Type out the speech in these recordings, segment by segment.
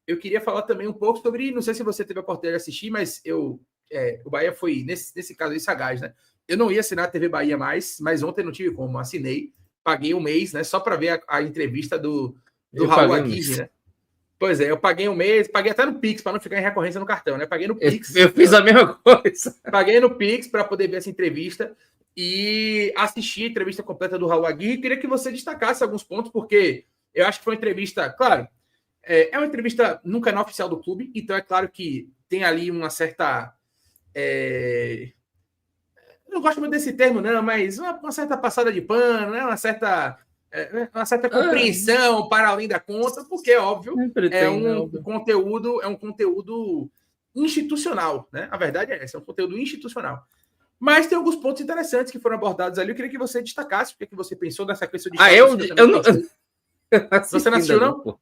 eu queria falar também um pouco sobre, não sei se você teve a oportunidade de assistir, mas o Bahia foi, nesse caso aí, sagaz, né? Eu não ia assinar a TV Bahia mais, mas ontem não tive como, assinei, paguei um mês, né? Só para ver a entrevista do Raul Aguirre, né? Pois é, eu paguei um mês, paguei até no Pix, para não ficar em recorrência no cartão, né? Paguei no Pix. Eu fiz a mesma coisa. Paguei no Pix para poder ver essa entrevista e assisti a entrevista completa do Raul Aguirre. Queria que você destacasse alguns pontos, porque eu acho que foi uma entrevista, claro, é uma entrevista no canal oficial do clube, então é claro que tem ali uma certa... eu não gosto muito desse termo, não, mas uma certa passada de pano, né? Uma certa compreensão para além da conta, porque é óbvio, é um conteúdo institucional, né? A verdade é essa, é um conteúdo institucional. Mas tem alguns pontos interessantes que foram abordados ali. Eu queria que você destacasse o que você pensou dessa questão de... eu não... Você não assistiu, não?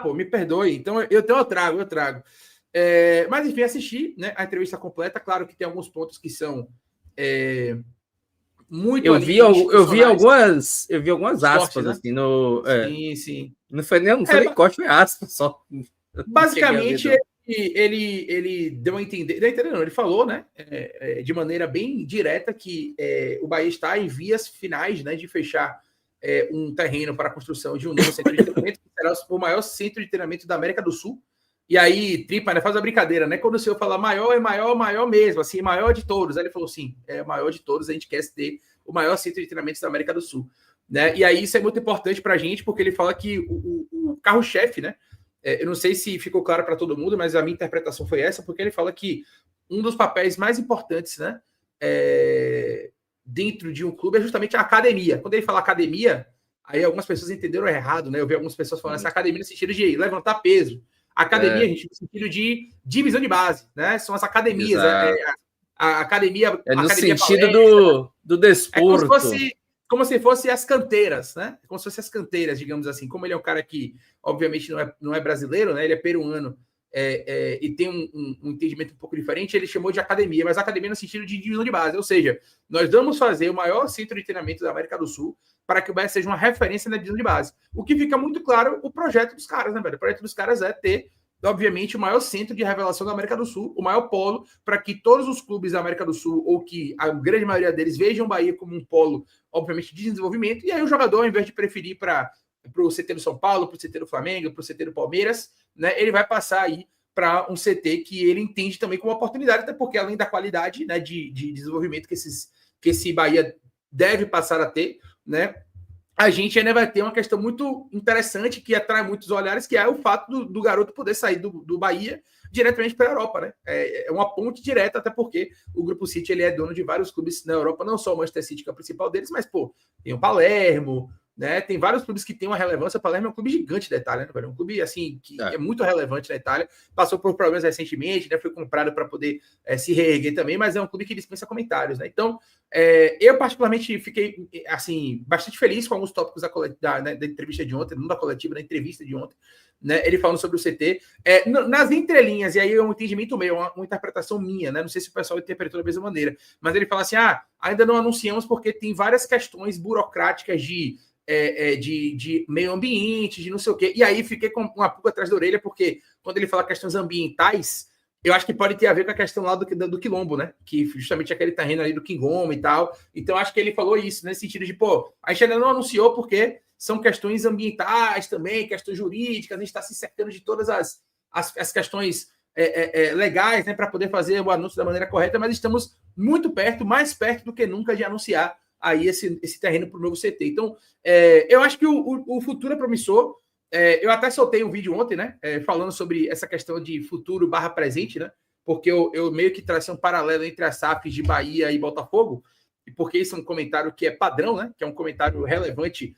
Pô, me perdoe. Então eu trago. Mas enfim, assisti, né, a entrevista completa. Claro que tem alguns pontos que são muito... Eu vi algumas aspas, né? Assim, no... Sim. Não foi nem corte, foi aspas só. Basicamente, ele deu a entender... Não, ele falou, né, de maneira bem direta que o Bahia está em vias finais, né, de fechar um terreno para a construção de um novo centro de treinamento, que será o maior centro de treinamento da América do Sul. E aí, Tripa, né, faz a brincadeira, né? Quando o senhor fala maior, é maior mesmo, assim, maior de todos. Aí ele falou, sim, é o maior de todos, a gente quer ter o maior centro de treinamentos da América do Sul. Né? E aí isso é muito importante para a gente, porque ele fala que o carro-chefe, né? Eu não sei se ficou claro para todo mundo, mas a minha interpretação foi essa, porque ele fala que um dos papéis mais importantes, né, dentro de um clube é justamente a academia. Quando ele fala academia, aí algumas pessoas entenderam errado, né? Eu vi algumas pessoas falando essa academia no sentido de levantar peso. Academia, gente, no sentido de divisão de base, né? São as academias. A academia... no academia sentido do desporto. Como se fosse as canteiras, né? Como se fosse as canteiras, digamos assim. Como ele é um cara que, obviamente, não é brasileiro, né? Ele é peruano e tem um entendimento um pouco diferente, ele chamou de academia, mas academia no sentido de divisão de base. Ou seja, nós vamos fazer o maior centro de treinamento da América do Sul para que o Bahia seja uma referência na divisão de base. O que fica muito claro, o projeto dos caras, né, velho? O projeto dos caras é ter, obviamente, o maior centro de revelação da América do Sul, o maior polo, para que todos os clubes da América do Sul, ou que a grande maioria deles, vejam o Bahia como um polo, obviamente, de desenvolvimento, e aí o jogador, ao invés de preferir para o CT do São Paulo, para o CT do Flamengo, para o CT do Palmeiras, né, ele vai passar aí para um CT que ele entende também como oportunidade, até porque além da qualidade, né, de desenvolvimento que esse Bahia deve passar a ter, né, a gente ainda vai ter uma questão muito interessante que atrai muitos olhares, que é o fato do garoto poder sair do Bahia diretamente para a Europa, né? É uma ponte direta, até porque o Grupo City ele é dono de vários clubes na Europa, não só o Manchester City, que é o principal deles, mas, tem o Palermo, né? Tem vários clubes que têm uma relevância. O Palermo é um clube gigante da Itália, né, velho? Um clube, assim, que é muito relevante na Itália. Passou por problemas recentemente, né? Foi comprado para poder se reerguer também, mas é um clube que dispensa comentários, né? Então, eu particularmente fiquei, assim, bastante feliz com alguns tópicos da entrevista de ontem, não da coletiva, da entrevista de ontem, né? Ele falando sobre o CT. Nas entrelinhas, e aí é um entendimento meu, uma interpretação minha, né? Não sei se o pessoal interpretou da mesma maneira, mas ele fala assim, ainda não anunciamos porque tem várias questões burocráticas de meio ambiente, de não sei o quê. E aí fiquei com uma pulga atrás da orelha, porque quando ele fala questões ambientais, eu acho que pode ter a ver com a questão lá do Quilombo, né? Que justamente aquele terreno ali do Quingoma e tal. Então, acho que ele falou isso, nesse sentido de, a gente ainda não anunciou porque são questões ambientais também, questões jurídicas, a gente está se cercando de todas as questões legais, né? Para poder fazer o anúncio da maneira correta, mas estamos muito perto, mais perto do que nunca de anunciar aí esse terreno para o novo CT. Então, eu acho que o futuro é promissor. Eu até soltei um vídeo ontem, né? Falando sobre essa questão de futuro / presente, né? Porque eu meio que tracei um paralelo entre as SAFs de Bahia e Botafogo, e porque isso é um comentário que é padrão, né? Que é um comentário relevante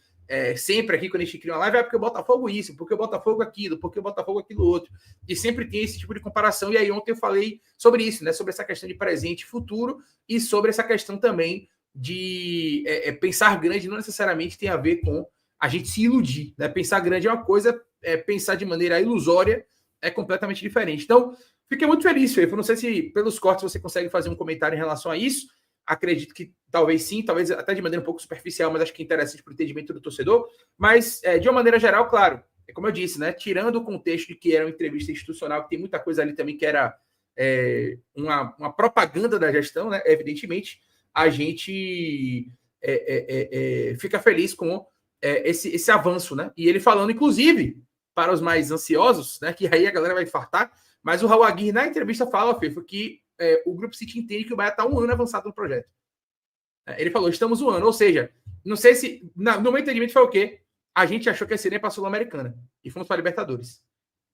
sempre aqui quando a gente cria uma live, porque o Botafogo isso, porque o Botafogo aquilo, porque o Botafogo aquilo outro. E sempre tem esse tipo de comparação. E aí ontem eu falei sobre isso, né? Sobre essa questão de presente e futuro e sobre essa questão também de pensar grande não necessariamente tem a ver com a gente se iludir, né? Pensar grande é uma coisa, pensar de maneira ilusória é completamente diferente. Então, fiquei muito feliz, Fê. Eu não sei se pelos cortes você consegue fazer um comentário em relação a isso. Acredito que talvez sim, talvez até de maneira um pouco superficial, mas acho que é interessante para o entendimento do torcedor. Mas, de uma maneira geral, claro, é como eu disse, né? Tirando o contexto de que era uma entrevista institucional, que tem muita coisa ali também que era uma propaganda da gestão, né? Evidentemente, a gente fica feliz com esse avanço, né? E ele falando, inclusive, para os mais ansiosos, né? Que aí a galera vai infartar, mas o Raul Aguirre, na entrevista, fala, Fefo, que o Grupo City entende que o Bahia está 1 ano avançado no projeto. Ele falou, estamos 1 ano, ou seja, não sei se, no meu entendimento foi o quê? A gente achou que ia ser nem para a Sul-Americana e fomos para a Libertadores.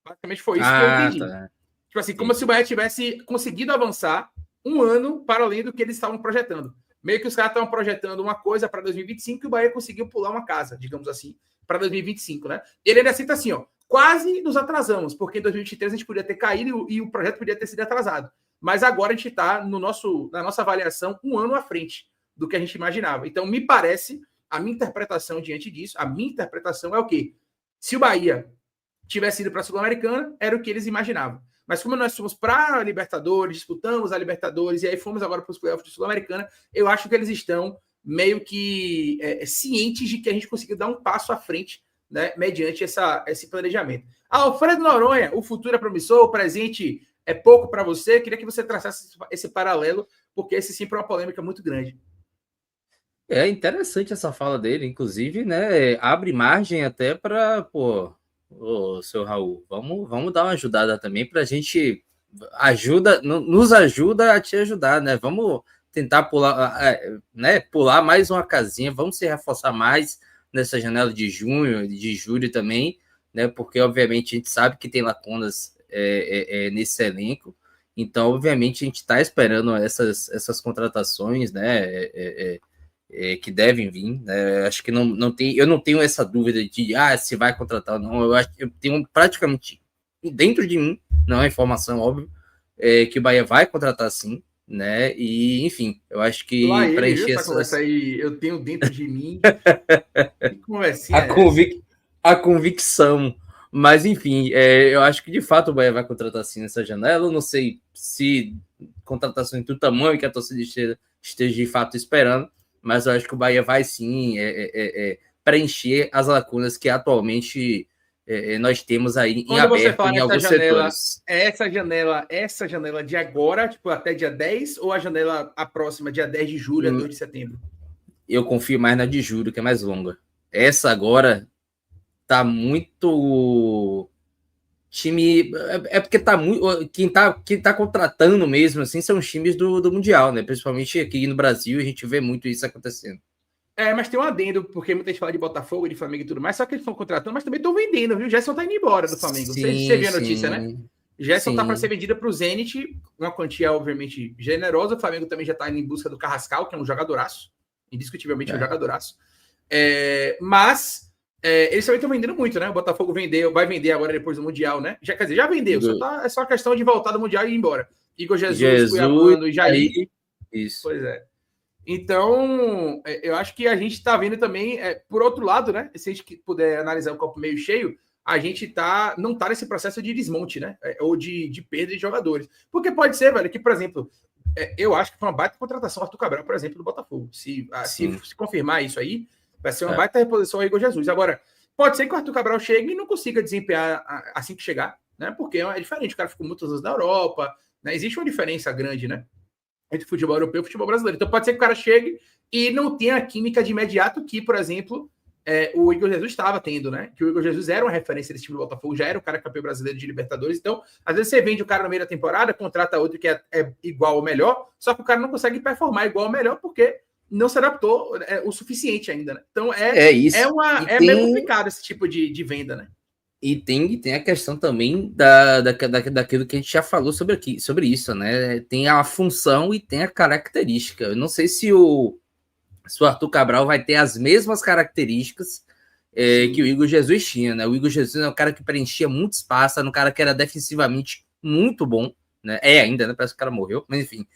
Basicamente foi isso que eu entendi. Tá. Tipo assim, como se o Bahia tivesse conseguido avançar 1 ano para além do que eles estavam projetando. Meio que os caras estavam projetando uma coisa para 2025 e o Bahia conseguiu pular uma casa, digamos assim, para 2025, né? Ele ainda cita assim, ó, quase nos atrasamos, porque em 2023 a gente podia ter caído e o projeto podia ter sido atrasado. Mas agora a gente está na nossa avaliação 1 ano à frente do que a gente imaginava. Então, me parece, a minha interpretação diante disso, a minha interpretação é o quê? Se o Bahia tivesse ido para a Sul-Americana, era o que eles imaginavam. Mas como nós fomos para a Libertadores, disputamos a Libertadores e aí fomos agora para os playoffs de Sul-Americana, eu acho que eles estão meio que cientes de que a gente conseguiu dar um passo à frente, né, mediante esse planejamento. Alfredo Noronha, o futuro é promissor, o presente é pouco para você. Queria que você traçasse esse paralelo, porque esse sim foi uma polêmica muito grande. É interessante essa fala dele, inclusive, né? Abre margem até para, seu Raul, vamos dar uma ajudada também para a gente nos ajuda a te ajudar, né? Vamos tentar pular mais uma casinha, vamos se reforçar mais nessa janela de junho, de julho também, né? Porque obviamente a gente sabe que tem lacunas nesse elenco, então obviamente a gente está esperando essas contratações, né? Que devem vir, né? Acho que eu não tenho essa dúvida de se vai contratar ou não. Eu tenho praticamente dentro de mim, não é informação, óbvio, que o Bahia vai contratar sim, né? E enfim, eu acho que para encher essa conversa aí, eu tenho dentro de mim que conversinha a convicção. Mas enfim, eu acho que de fato o Bahia vai contratar sim nessa janela. Eu não sei se contratação do tamanho que a torcida esteja de fato esperando, mas eu acho que o Bahia vai sim preencher as lacunas que atualmente nós temos aí em aberto em alguns setores. Essa janela de agora, tipo, até dia 10, ou a próxima, dia 10 de julho a 2 de setembro? Eu confio mais na de julho, que é mais longa. Essa agora tá muito... time... porque tá muito... Quem tá contratando mesmo, assim, são os times do Mundial, né? Principalmente aqui no Brasil, a gente vê muito isso acontecendo. Mas tem um adendo, porque muita gente fala de Botafogo, de Flamengo e tudo mais, só que eles estão contratando, mas também estão vendendo, viu? O Gerson tá indo embora do Flamengo. Sim, você viu a notícia, né? O Gerson tá para ser vendida para o Zenit, uma quantia, obviamente, generosa. O Flamengo também já tá indo em busca do Carrascal, que é um jogadoraço. Indiscutivelmente um jogadoraço. Mas eles também estão vendendo muito, né? O Botafogo vai vender agora depois do Mundial, né? Quer dizer, já vendeu. É só questão de voltar do Mundial e ir embora. Igor Jesus Cuiabano e Jair. Isso. Pois é. Então, eu acho que a gente está vendo também, por outro lado, né? Se a gente puder analisar o copo meio cheio, a gente não está nesse processo de desmonte, né? Ou de perda de jogadores. Porque pode ser, velho, que, por exemplo, eu acho que foi uma baita contratação Arthur Cabral, por exemplo, do Botafogo. Se confirmar isso aí, vai ser uma baita reposição ao Igor Jesus. Agora, pode ser que o Arthur Cabral chegue e não consiga desempenhar assim que chegar, né? Porque é diferente, o cara ficou muitos anos na Europa, né? Existe uma diferença grande, né? Entre futebol europeu e futebol brasileiro. Então pode ser que o cara chegue e não tenha a química de imediato que, por exemplo, o Igor Jesus estava tendo, né? Que o Igor Jesus era uma referência desse time do Botafogo, já era o cara campeão brasileiro de Libertadores. Então, às vezes você vende o cara no meio da temporada, contrata outro que é igual ou melhor, só que o cara não consegue performar igual ou melhor porque não se adaptou o suficiente ainda, né? Então meio complicado esse tipo de venda, né? E tem a questão também daquilo que a gente já falou sobre isso, né? Tem a função e tem a característica. Eu não sei se o Arthur Cabral vai ter as mesmas características que o Igor Jesus tinha, né? O Igor Jesus é um cara que preenchia muito espaço, era um cara que era defensivamente muito bom, né? Ainda, né? Parece que o cara morreu, mas enfim.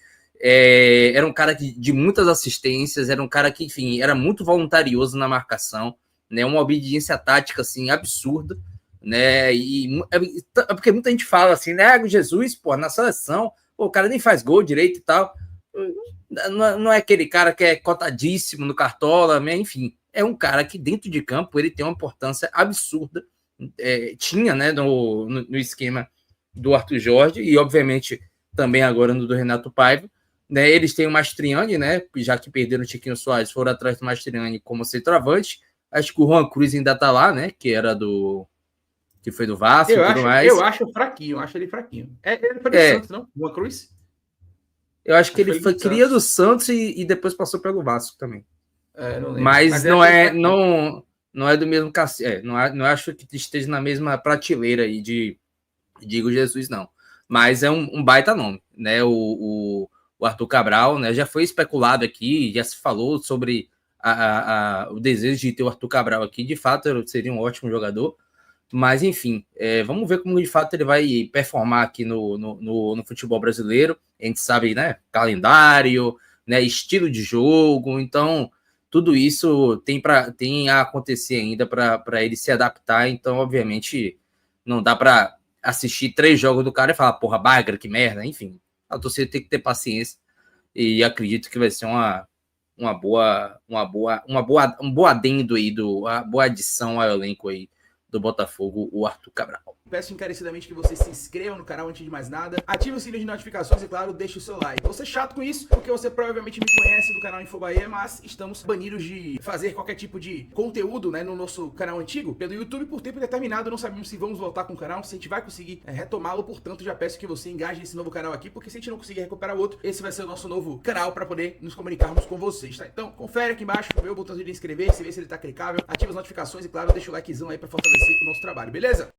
Era um cara de muitas assistências, era um cara que, enfim, era muito voluntarioso na marcação, né? Uma obediência tática, assim, absurda, né? E porque muita gente fala assim, né? Jesus, pô, na seleção, o cara nem faz gol direito e tal. Não é aquele cara que é cotadíssimo no Cartola, né? Enfim, é um cara que dentro de campo ele tem uma importância absurda, tinha, né, no esquema do Arthur Jorge, e obviamente também agora no do Renato Paiva, né? Eles têm o Mastriani, né, já que perderam o Tiquinho Soares, foram atrás do Mastriani como centroavante. Acho que o Juan Cruz ainda tá lá, né, que foi do Vasco e tudo mais. Eu acho fraquinho, acho ele fraquinho. Ele foi do Santos, não? Juan Cruz? Eu acho que ele foi cria do Santos e depois passou pelo Vasco também. Não lembro. Mas não é do mesmo cacete. Não acho que esteja na mesma prateleira aí de Diego Jesus, não. Mas é um baita nome, né? O Arthur Cabral, né? Já foi especulado aqui, já se falou sobre o desejo de ter o Arthur Cabral aqui. De fato, seria um ótimo jogador. Mas, enfim, vamos ver como de fato ele vai performar aqui no futebol brasileiro. A gente sabe, né? Calendário, né? Estilo de jogo. Então, tudo isso tem a acontecer ainda para ele se adaptar. Então, obviamente, não dá para assistir 3 jogos do cara e falar, porra, Bagre, que merda. Enfim, a torcida tem que ter paciência. E acredito que vai ser um boa adendo aí, uma boa adição ao elenco aí do Botafogo, o Arthur Cabral. Peço encarecidamente que você se inscreva no canal antes de mais nada, ative o sininho de notificações e, claro, deixe o seu like. Vou ser chato com isso, porque você provavelmente me conhece do canal Infobahia, mas estamos banidos de fazer qualquer tipo de conteúdo, né, no nosso canal antigo, pelo YouTube, por tempo determinado. Não sabemos se vamos voltar com o canal, se a gente vai conseguir retomá-lo. Portanto, já peço que você engaje nesse novo canal aqui, porque se a gente não conseguir recuperar o outro, esse vai ser o nosso novo canal para poder nos comunicarmos com vocês, tá? Então, confere aqui embaixo, vê o botãozinho de inscrever-se, vê se ele tá clicável, ativa as notificações e, claro, deixa o likezão aí para fortalecer o nosso trabalho, beleza?